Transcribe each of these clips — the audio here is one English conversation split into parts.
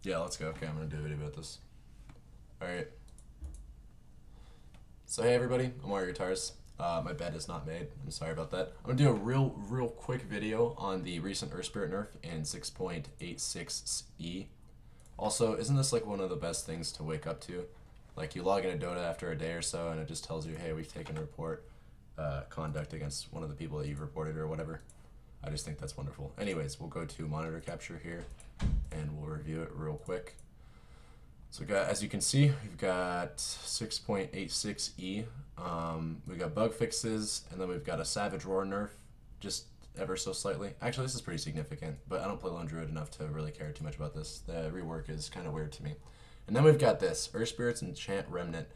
Yeah, let's go. Okay, I'm gonna do a video about this. Alright. So hey everybody, I'm Mario Guitars. My bed is not made. I'm sorry about that. I'm gonna do a real quick video on the recent Spirt nerf in 6.86E. Also, isn't this like one of the best things to wake up to? Like you log into Dota after a day or so and it just tells you, hey, we've taken a report conduct against one of the people that you've reported or whatever. I just think that's wonderful. Anyways, we'll go to monitor capture here and we'll review it real quick. So we got, as you can see, we've got 6.86E. We got bug fixes, and then we've got a Savage Roar nerf, just ever so slightly. Actually, this is pretty significant, but I don't play Lone Druid enough to really care too much about this. The rework is kind of weird to me. And then we've got this, Spirit's Enchant Remnant,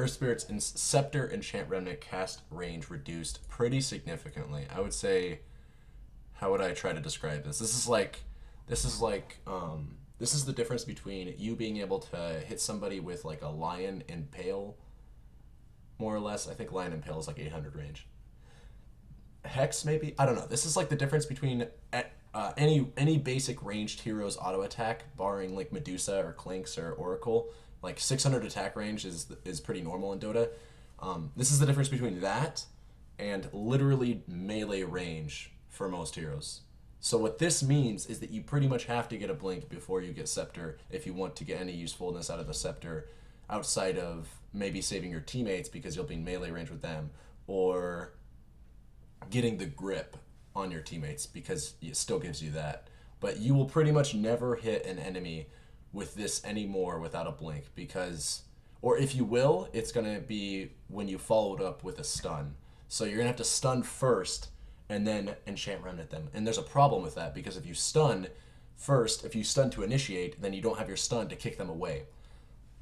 Spirit's Scepter Enchant Remnant cast range reduced pretty significantly. I would say, how would I try to describe this? This is the difference between you being able to hit somebody with like a Lion Impale, more or less. I think Lion Impale is like 800 range. Hex maybe? I don't know. This is like the difference between any basic ranged hero's auto attack, barring like Medusa or Clinks or Oracle. Like 600 attack range is pretty normal in Dota. This is the difference between that and literally melee range for most heroes. So what this means is that you pretty much have to get a blink before you get Scepter if you want to get any usefulness out of the Scepter outside of maybe saving your teammates because you'll be in melee range with them, or getting the grip on your teammates because it still gives you that. But you will pretty much never hit an enemy with this anymore without a blink because, or if you will, it's going to be when you follow it up with a stun. So you're going to have to stun first and then enchant remnant them. And there's a problem with that because if you stun first, if you stun to initiate, then you don't have your stun to kick them away.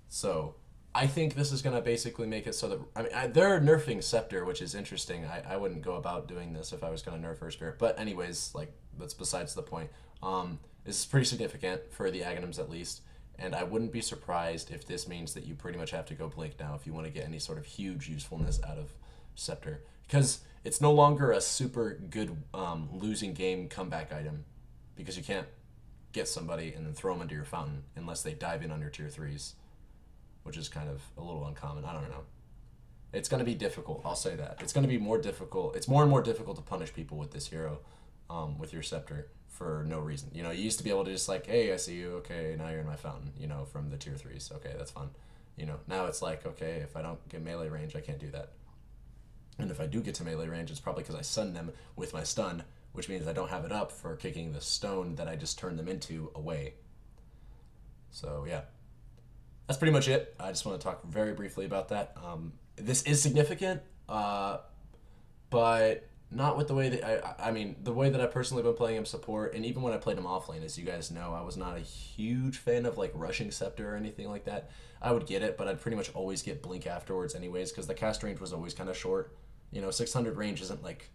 So I think this is going to basically make it so that, they're nerfing Scepter, which is interesting. I wouldn't go about doing this if I was going to nerf Spirit. But anyways, like, that's besides the point. This is pretty significant for the Aghanims at least. And I wouldn't be surprised if this means that you pretty much have to go blink now if you want to get any sort of huge usefulness out of Scepter. Because it's no longer a super good losing game comeback item because you can't get somebody and then throw them into your fountain unless they dive in on your tier 3s, which is kind of a little uncommon. I don't know. It's going to be difficult, I'll say that. It's going to be more difficult. It's more and more difficult to punish people with this hero, with your Scepter, for no reason. You know, you used to be able to just like, hey, I see you, okay, now you're in my fountain, you know, from the tier 3s. Okay, that's fun. You know, now it's like, okay, if I don't get melee range, I can't do that. And if I do get to melee range, it's probably because I stun them with my stun, which means I don't have it up for kicking the stone that I just turned them into away. So, yeah. That's pretty much it. I just want to talk very briefly about that. This is significant, but not with the way that the way that I personally been playing him support, and even when I played him offlane, as you guys know, I was not a huge fan of like rushing Scepter or anything like that. I would get it, but I'd pretty much always get blink afterwards anyways, because the cast range was always kind of short. You know, 600 range isn't like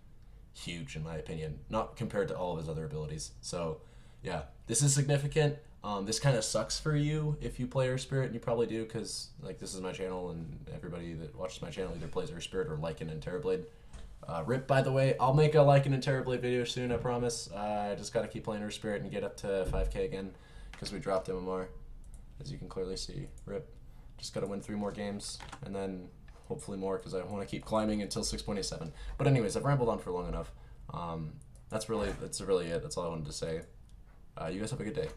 huge in my opinion, not compared to all of his other abilities. So yeah, this is significant. This kind of sucks for you if you play Spirit, and you probably do, because like this is my channel, and everybody that watches my channel either plays Spirit or Lycan and Terrorblade. RIP, by the way. I'll make a Lycan and Terrorblade video soon, I promise. I just gotta keep playing Spirit and get up to 5k again, because we dropped MMR, as you can clearly see. RIP. Just gotta win 3 more games, and then hopefully more, because I want to keep climbing until 6.87. But anyways, I've rambled on for long enough. That's really it. That's all I wanted to say. You guys have a good day.